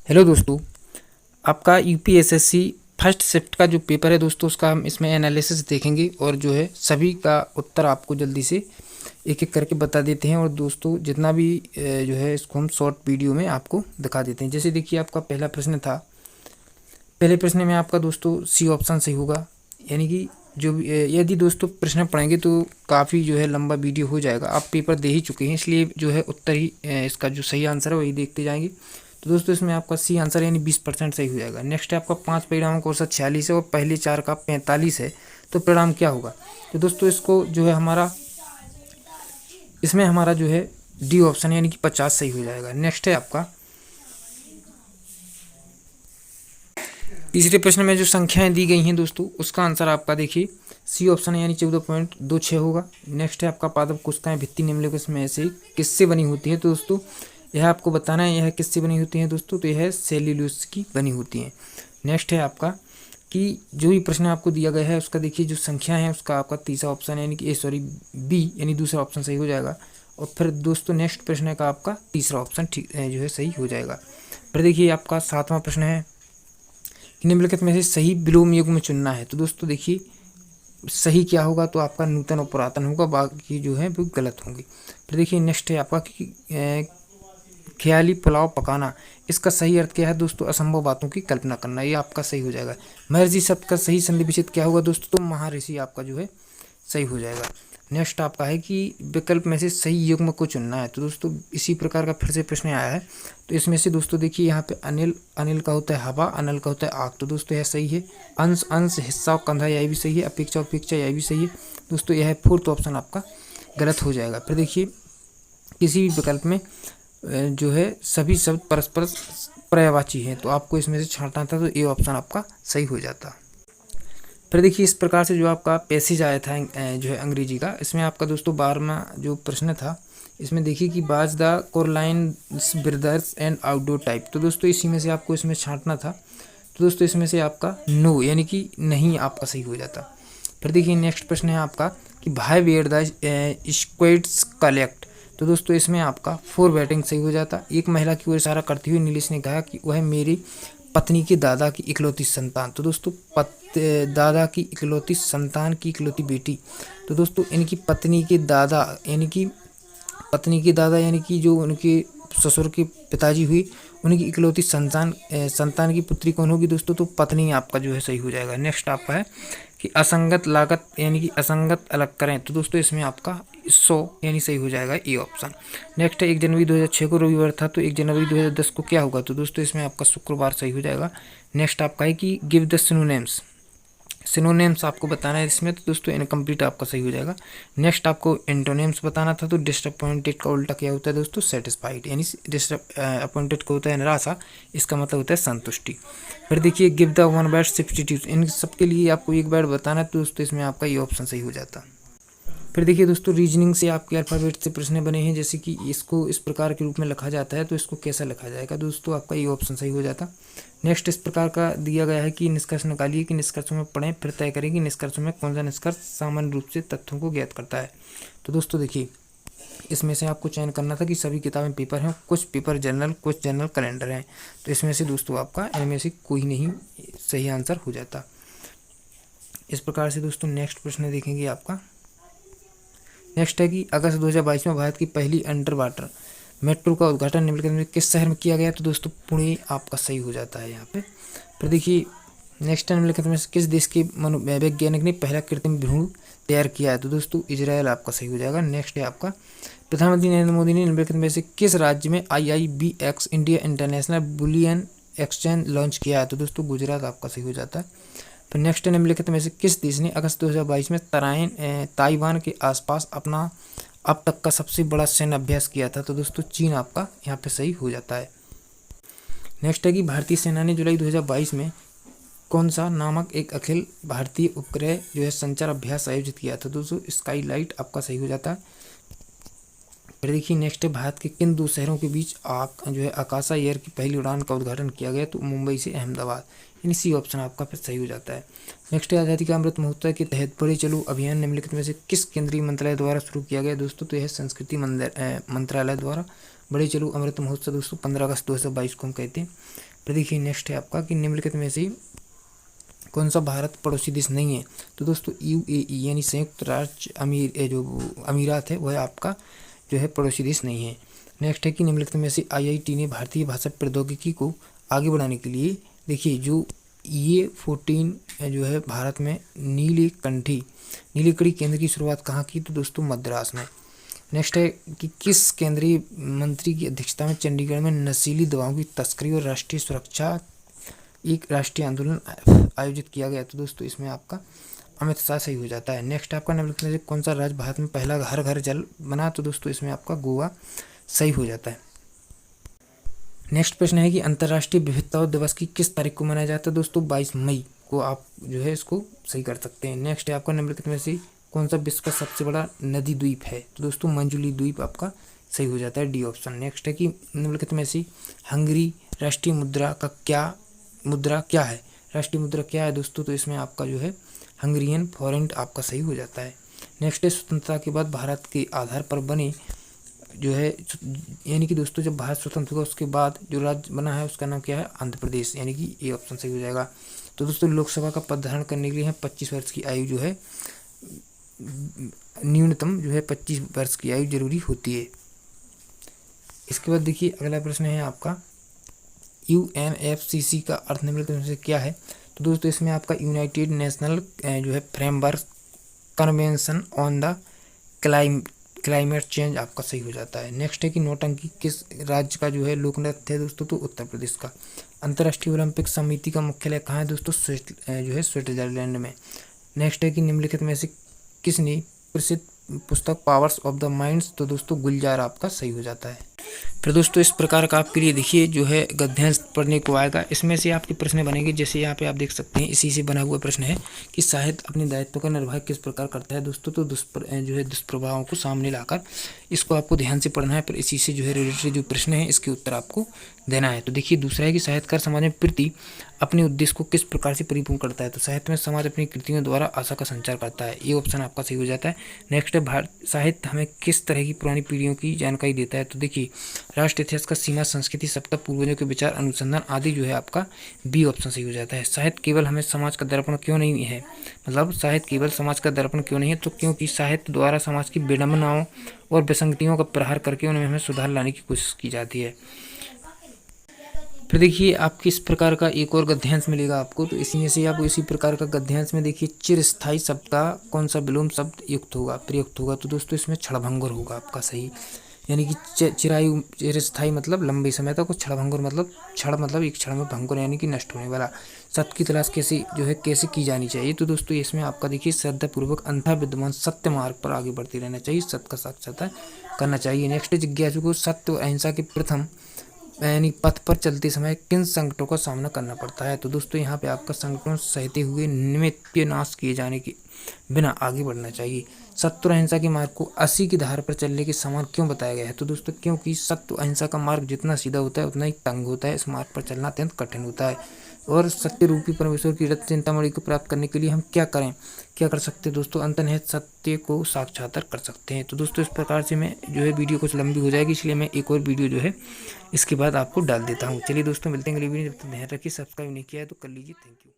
Hello दोस्तों, आपका UPSSC first shift का जो पेपर है दोस्तों, उसका हम इसमें एनालिसिस देखेंगे और जो है सभी का उत्तर आपको जल्दी से एक एक करके बता देते हैं। और दोस्तों जितना भी जो है इसको हम शॉर्ट वीडियो में आपको दिखा देते हैं। जैसे देखिए, आपका पहला प्रश्न था। पहले प्रश्न में आपका दोस्तों सी ऑप्शन सही होगा, यानी कि जो यदि दोस्तों प्रश्न पढ़ेंगे तो काफ़ी जो है लंबा वीडियो हो जाएगा। आप पेपर दे ही चुके हैं, इसलिए जो है उत्तर ही इसका जो सही आंसर है वही देखते जाएंगे। तो दोस्तों इसमें आपका सी आंसर यानी 20% सही हो जाएगा। नेक्स्ट है आपका 5 परिणामों का औसत 46 है और पहले 4 का 45 है, तो परिणाम क्या होगा? तो दोस्तों इसको जो है इसमें हमारा जो है डी ऑप्शन यानी कि 50 सही हो जाएगा। नेक्स्ट है आपका तीसरे प्रश्न में जो संख्याएं दी गई हैं दोस्तों, उसका आंसर आपका देखिए सी ऑप्शन है यानी 14.26 होगा। नेक्स्ट है आपका पादप कोशिकाएं भित्ति निम्नलिखित में से किससे बनी होती है? तो दोस्तों यह आपको बताना है यह किससे बनी होती है दोस्तों, तो यह सेल्यूलोज की बनी होती है। नेक्स्ट है आपका कि जो भी प्रश्न आपको दिया गया है उसका देखिए जो संख्या है उसका आपका तीसरा ऑप्शन यानी कि बी यानी दूसरा ऑप्शन सही हो जाएगा। और फिर दोस्तों नेक्स्ट प्रश्न का आपका तीसरा ऑप्शन ठीक जो है सही हो जाएगा। फिर देखिए आपका सातवां प्रश्न है कि निम्नलिखित में से सही विलोम युग्म चुनना है। तो दोस्तों देखिए सही क्या होगा, तो आपका नूतन और पुरातन होगा, बाकी जो है वो गलत होंगे। फिर देखिए नेक्स्ट है आपका कि ख्याली पुलाव पकाना, इसका सही अर्थ क्या है दोस्तों? असंभव बातों की कल्पना करना, ये आपका सही हो जाएगा। महर्षि शब्द का सही संधि विच्छेद क्या होगा दोस्तों? तो महर्षि आपका जो है सही हो जाएगा। नेक्स्ट आपका है कि विकल्प में से सही युग्म को चुनना है। तो दोस्तों इसी प्रकार का फिर से प्रश्न आया है। तो इसमें से दोस्तों देखिए यहाँ पे अनिल का होता है हवा, अनल का होता है आग, तो दोस्तों यह सही है। अंश हिस्सा कंधा, यह भी सही है। अपेक्षा उपेक्षा, यह भी सही है। दोस्तों यह फोर्थ ऑप्शन आपका गलत हो जाएगा। फिर देखिए किसी भी विकल्प में जो है सभी शब्द परस्पर पर्यायवाची हैं, तो आपको इसमें से छांटना था, तो ये ऑप्शन आपका सही हो जाता। फिर देखिए इस प्रकार से जो आपका पैसेज आया था जो है अंग्रेजी का, इसमें आपका दोस्तों 12वां जो प्रश्न था, इसमें देखिए कि बाज the Coraline brothers and outdoor type, तो दोस्तों इसी में से आपको इसमें छांटना था। तो दोस्तों इसमें से आपका नो यानी कि नहीं आपका सही हो जाता। फिर देखिए नेक्स्ट प्रश्न है आपका कि भाई वेयर द स्क्वेड्स कलेक्ट, तो दोस्तों इसमें आपका फोर बैटिंग सही हो जाता। एक महिला की ओर इशारा करते हुए नीलेश ने कहा कि वह मेरी पत्नी के दादा की इकलौती संतान, तो दोस्तों दादा की इकलौती संतान की इकलौती बेटी, तो दोस्तों इनकी पत्नी के दादा यानी कि जो उनके ससुर के पिताजी हुई, उनकी इकलौती संतान की पुत्री कौन होगी दोस्तों? तो पत्नी आपका जो है सही हो जाएगा। नेक्स्ट आपका है कि असंगत लागत यानी कि असंगत अलग करें, तो दोस्तों इसमें आपका 100 यानी सही हो जाएगा ए ऑप्शन। नेक्स्ट है 1 जनवरी 2006 को रविवार था, तो 1 जनवरी 2010 को क्या होगा? तो दोस्तों इसमें आपका शुक्रवार सही हो जाएगा। नेक्स्ट आपका है कि गिव द सिनोनिम्स आपको बताना है इसमें, तो दोस्तों इनकम्प्लीट आपका सही हो जाएगा। नेक्स्ट आपको एंटोनिम्स बताना था, तो डिसअपॉइंटेड का उल्टा क्या होता है दोस्तों? सेटिस्फाइड, यानी डिसअपॉइंटेड को होता है निराशा, इसका मतलब होता है संतुष्टि। फिर देखिए give the one word substitute, इन सबके लिए आपको एक वर्ड बताना है, तो दोस्तों इसमें आपका ये ऑप्शन सही हो जाता। फिर देखिए दोस्तों रीजनिंग से आपके अल्फ़ाबेट से प्रश्न बने हैं, जैसे कि इसको इस प्रकार के रूप में लिखा जाता है, तो इसको कैसा लिखा जाएगा दोस्तों? आपका ये ऑप्शन सही हो जाता। नेक्स्ट इस प्रकार का दिया गया है कि निष्कर्ष निकालिए कि निष्कर्षों में पढ़ें, फिर तय करें कि निष्कर्षों में कौन सा निष्कर्ष सामान्य रूप से तथ्यों को ज्ञात करता है। तो दोस्तों देखिए इसमें से आपको चयन करना था कि सभी किताबें पेपर हैं, कुछ पेपर जर्नल, कुछ जर्नल कैलेंडर हैं, तो इसमें से दोस्तों आपका इनमें से कोई नहीं सही आंसर हो जाता। इस प्रकार से दोस्तों नेक्स्ट प्रश्न देखेंगे आपका। नेक्स्ट है कि अगस्त 2022 में भारत की पहली अंडर वाटर मेट्रो का उद्घाटन निम्नलिखित में किस शहर में किया गया? तो दोस्तों पुणे आपका सही हो जाता है यहाँ पे। फिर देखिए नेक्स्ट निम्नलिखित में किस देश के मनोवैज्ञानिक ने पहला कृत्रिम भ्रूण तैयार किया है? तो दोस्तों इजराइल आपका सही हो जाएगा। नेक्स्ट है आपका प्रधानमंत्री नरेंद्र मोदी ने निम्नलिखित में से किस राज्य में IIBX India international bullion exchange launch किया है? तो दोस्तों गुजरात आपका सही हो जाता है। तो नेक्स्ट निम्नलिखित में से किस देश ने अगस्त 2022 में ताइवान के आसपास अपना अब तक का सबसे बड़ा सैन्य अभ्यास किया था? तो दोस्तों चीन आपका यहाँ पे सही हो जाता है। नेक्स्ट है कि भारतीय सेना ने जुलाई 2022 में कौन सा नामक एक अखिल भारतीय उपग्रह जो है संचार अभ्यास आयोजित किया था? दोस्तों स्काई लाइट आपका सही हो जाता है। फिर देखिए नेक्स्ट है भारत के किन दो शहरों के बीच जो है आकाशा एयर की पहली उड़ान का उद्घाटन किया गया? तो मुंबई से अहमदाबाद, यानी सी ऑप्शन आपका फिर सही हो जाता है। नेक्स्ट है आज़ादी का अमृत महोत्सव के तहत बढ़े चलो अभियान निम्नलिखित में से किस केंद्रीय मंत्रालय द्वारा शुरू किया गया दोस्तों? तो यह संस्कृति मंत्रालय द्वारा बढ़े चलो अमृत महोत्सव दोस्तों 15 अगस्त 2022 को हम कहते हैं। फिर देखिए नेक्स्ट है आपका कि निम्नलिखित में से कौन सा भारत पड़ोसी देश नहीं है। तो दोस्तों यूएई यानी संयुक्त राज्य जो अमीरात है वह आपका जो है पड़ोसी देश नहीं है। नेक्स्ट है कि निम्नलिखित में से आईआईटी ने भारतीय भाषा प्रौद्योगिकी को आगे बढ़ाने के लिए देखिए जो ये 14 जो है भारत में नीलकंठी केंद्र की शुरुआत कहाँ की। तो दोस्तों मद्रास में। नेक्स्ट है कि किस केंद्रीय मंत्री की अध्यक्षता में चंडीगढ़ में नशीली दवाओं की तस्करी और राष्ट्रीय सुरक्षा एक राष्ट्रीय आंदोलन आयोजित किया गया। तो दोस्तों इसमें आपका अमित शाह सही हो जाता है। नेक्स्ट आपका निम्नलिखित में से कौन सा राज्य भारत में पहला हर घर जल बना। तो दोस्तों इसमें आपका गोवा सही हो जाता है। नेक्स्ट प्रश्न है कि अंतर्राष्ट्रीय विविधता दिवस की किस तारीख को मनाया जाता है। दोस्तों 22 मई को आप जो है इसको सही कर सकते हैं। नेक्स्ट है आपका निम्नलिखित में से कौन सा विश्व का सबसे बड़ा नदी द्वीप है। तो दोस्तों मंजुली द्वीप आपका सही हो जाता है, डी ऑप्शन। नेक्स्ट है कि निम्नलिखित में से हंगरी राष्ट्रीय मुद्रा क्या है। राष्ट्रीय मुद्रा क्या है दोस्तों। तो इसमें आपका जो है हंगरियन फॉरेंट आपका सही हो जाता है। नेक्स्ट है स्वतंत्रता के बाद भारत के आधार पर बने जो है यानी कि दोस्तों जब भारत स्वतंत्र हुआ उसके बाद जो राज्य बना है उसका नाम क्या है, आंध्र प्रदेश, यानी कि ये ऑप्शन सही हो जाएगा। तो दोस्तों लोकसभा का पद धारण करने के लिए 25 वर्ष की आयु जो है न्यूनतम जो है 25 वर्ष की आयु जरूरी होती है। इसके बाद देखिए अगला प्रश्न है आपका UNFCCC का अर्थ निम्नलिखित में से क्या है। तो दोस्तों इसमें आपका यूनाइटेड नेशनल जो है framework convention on the climate change आपका सही हो जाता है। नेक्स्ट है कि नौटंकी किस राज्य का जो है लोक नृत्य है दोस्तों। तो उत्तर प्रदेश का। अंतर्राष्ट्रीय ओलंपिक समिति का मुख्यालय कहाँ है दोस्तों, जो है स्विट्जरलैंड में। नेक्स्ट है कि निम्नलिखित में से किसने प्रसिद्ध पुस्तक पावर्स ऑफ द माइंड्स। तो दोस्तों गुलजार आपका सही हो जाता है। फिर दोस्तों इस प्रकार का आपके लिए देखिए जो है गद्यांश पढ़ने को आएगा। इसमें से आपके प्रश्न बनेंगे, जैसे यहाँ पे आप देख सकते हैं इसी से बना हुआ प्रश्न है कि साहित्य अपने दायित्व का निर्वाह किस प्रकार करता है दोस्तों। तो जो है दुष्प्रभावों को सामने लाकर इसको आपको ध्यान से पढ़ना है। पर इसी से जो है रिलेटेड जो प्रश्न है इसके उत्तर आपको देना है। तो देखिए दूसरा है कि साहित्यकार समाज में प्रति अपने उद्देश्य को किस प्रकार से परिपूर्ण करता है। तो साहित्य में समाज अपनी कृतियों द्वारा आशा का संचार करता है, ये ऑप्शन आपका सही हो जाता है। नेक्स्ट है साहित्य हमें किस तरह की पुरानी पीढ़ियों की जानकारी देता है। तो देखिए राष्ट्र इतिहास का सीमा, संस्कृति, सप्तक, पूर्वजों के विचार, अनुसंधान आदि जो है आपका बी ऑप्शन सही हो जाता है। साहित्य केवल हमें समाज का दर्पण क्यों नहीं है, मतलब साहित्य केवल समाज का दर्पण क्यों नहीं है। तो क्योंकि साहित्य द्वारा समाज की विडंबनाओं और विसंगतियों का प्रहार करके उनमें हमें सुधार लाने की कोशिश की जाती है। फिर देखिए आपको इस प्रकार का एक और गद्यांश मिलेगा आपको। तो इसी में से आप इसी प्रकार का गद्यांश में देखिए चिरस्थायी शब्द का कौन सा विलोम शब्द युक्त होगा, प्रयुक्त होगा। तो दोस्तों इसमें क्षणभंगुर होगा आपका सही, यानी कि चिरस्थायी मतलब लंबे समय तक, और क्षणभंगुर मतलब क्षण मतलब एक क्षण में, भंगुर यानी कि नष्ट होने वाला। सत्य की तलाश कैसे की जानी चाहिए। तो दोस्तों इसमें आपका देखिए श्रद्धापूर्वक अंधा विद्वान सत्य मार्ग पर आगे बढ़ते रहना चाहिए, सत्य का साक्षात्कार करना चाहिए। नेक्स्ट जिज्ञासु को सत्य और अहिंसा के प्रथम यानी पथ पर चलते समय किन संकटों का सामना करना पड़ता है। तो दोस्तों यहाँ पे आपका संकटों सहते हुए निमित्त नाश किए जाने के बिना आगे बढ़ना चाहिए। सत्य और अहिंसा के मार्ग को 80 की धार पर चलने के समान क्यों बताया गया है। तो दोस्तों क्योंकि सत्य अहिंसा का मार्ग जितना सीधा होता है उतना ही तंग होता है, इस मार्ग पर चलना अत्यंत कठिन होता है। और सत्य रूपी परमेश्वर की रत्न चिंतामणि को प्राप्त करने के लिए हम क्या कर सकते हैं दोस्तों, अंतर्निहित सत्य को साक्षात्कार कर सकते हैं। तो दोस्तों इस प्रकार से मैं जो है वीडियो कुछ लंबी हो जाएगी, इसलिए मैं एक और वीडियो जो है इसके बाद आपको डाल देता हूँ। चलिए दोस्तों मिलते हैं अगली वीडियो, जब तक ध्यान रखिए, सब्सक्राइब नहीं किया है तो कर लीजिए। Thank you.